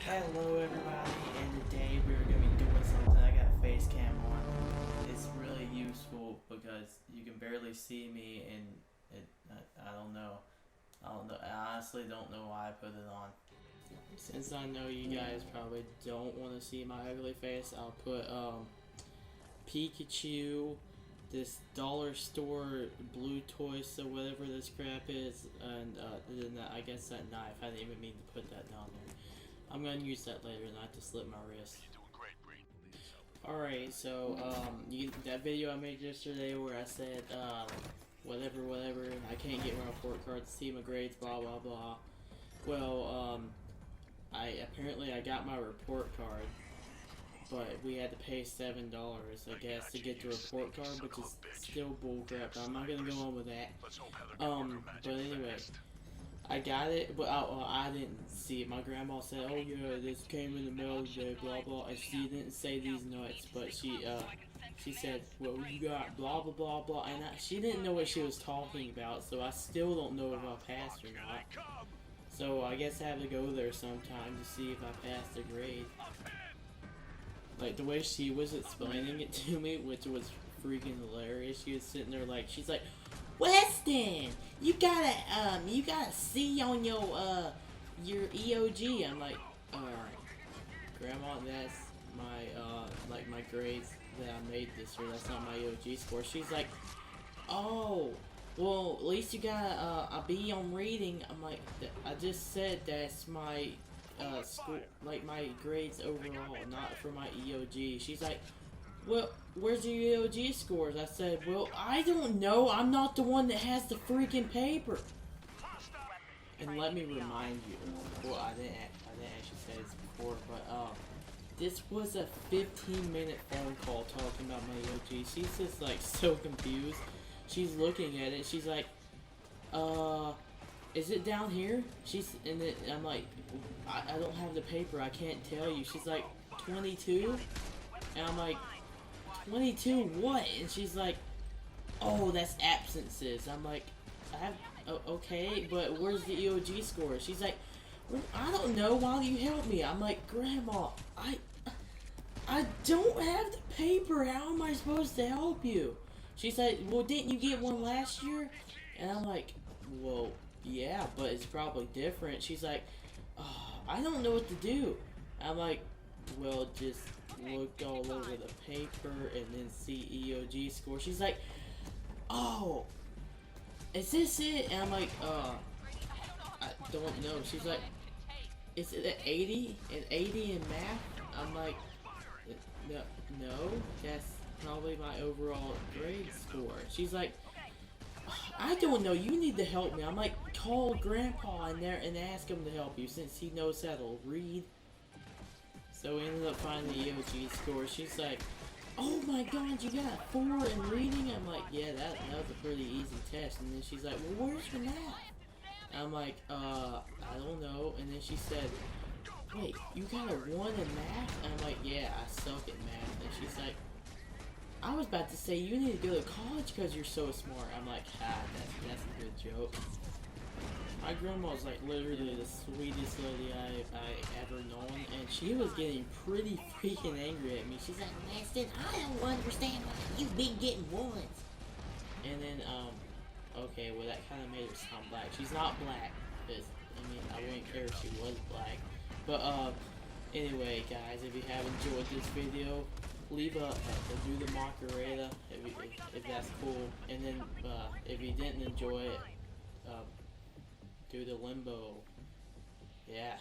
Hello everybody, and today we're going to be doing something. I got a face cam on. It's really useful because you can barely see me, and I don't know. I honestly don't know why I put it on. Since I know you guys probably don't want to see my ugly face, I'll put Pikachu, this dollar store blue toy, so whatever this crap is, and then I guess that knife. I didn't even mean to put that down there. I'm gonna use that later, not to slip my wrist. Alright, so that video I made yesterday where I said whatever, I can't get my report card to see my grades, blah blah blah. Well, I got my report card, but we had to pay $7, I guess, to get the report card, which is still bullcrap. I'm not gonna go on with that. But anyway, I got it, but I didn't see it. My grandma said, "Oh yeah, this came in the mail today, blah blah," and she didn't say these nuts, but she said, "Well, you got blah blah blah blah," and she didn't know what she was talking about, so I still don't know if I passed or not. So I guess I have to go there sometime to see if I passed the grade. Like the way she was explaining it to me, which was freaking hilarious. She was sitting there like, she's like, "Weston, you got a C on your EOG." I'm like, alright, Grandma, that's my my grades that I made this year. That's not my EOG score. She's like, "Oh, well, at least you got a B on reading." I'm like, I just said that's my school, like my grades overall, not for my EOG. She's like, "Well, where's your EOG scores?" I said, "Well, I don't know. I'm not the one that has the freaking paper." And let me remind you, well, I didn't actually say this before, but this was a 15-minute phone call talking about my EOG. She's just like so confused. She's looking at it. She's like, "Is it down here?" And then I'm like, I don't have the paper. I can't tell you." She's like, 22? And I'm like, 22 what? And she's like, "Oh, that's absences." I'm like, okay, but where's the EOG score?" She's like, "Well, I don't know. Why don't you help me?" I'm like, "Grandma, I don't have the paper. How am I supposed to help you?" She's like, "Well, didn't you get one last year?" And I'm like, "Well, yeah, but it's probably different." She's like, "Oh, I don't know what to do." I'm like, "Well, just look all over the paper and then see EOG score." She's like, "Oh, is this it?" And I'm like, I don't know." She's like, "Is it at 80? And 80 in math?" I'm like, no, that's probably my overall grade score." She's like, "I don't know, you need to help me." I'm like, "Call Grandpa in there and ask him to help you since he knows how to read." So we ended up finding the EOG score. She's like, "Oh my god, you got a 4 in reading?" I'm like, "Yeah, that was a pretty easy test." And then she's like, "Well, where's your math?" And I'm like, I don't know." And then she said, "Wait, you got a 1 in math?" And I'm like, "Yeah, I suck at math." And she's like, "I was about to say you need to go to college because you're so smart." I'm like, that's a good joke. My grandma's like literally the sweetest lady I ever known, and she was getting pretty freaking angry at me. She's like, "Winston, I don't understand why you've been getting ones." And then, okay, well that kind of made her sound black. She's not black, because, I mean, I wouldn't care if she was black. But, anyway, guys, if you have enjoyed this video, leave do the Macarena, if that's cool. And then, if you didn't enjoy it, do the limbo. Yeah.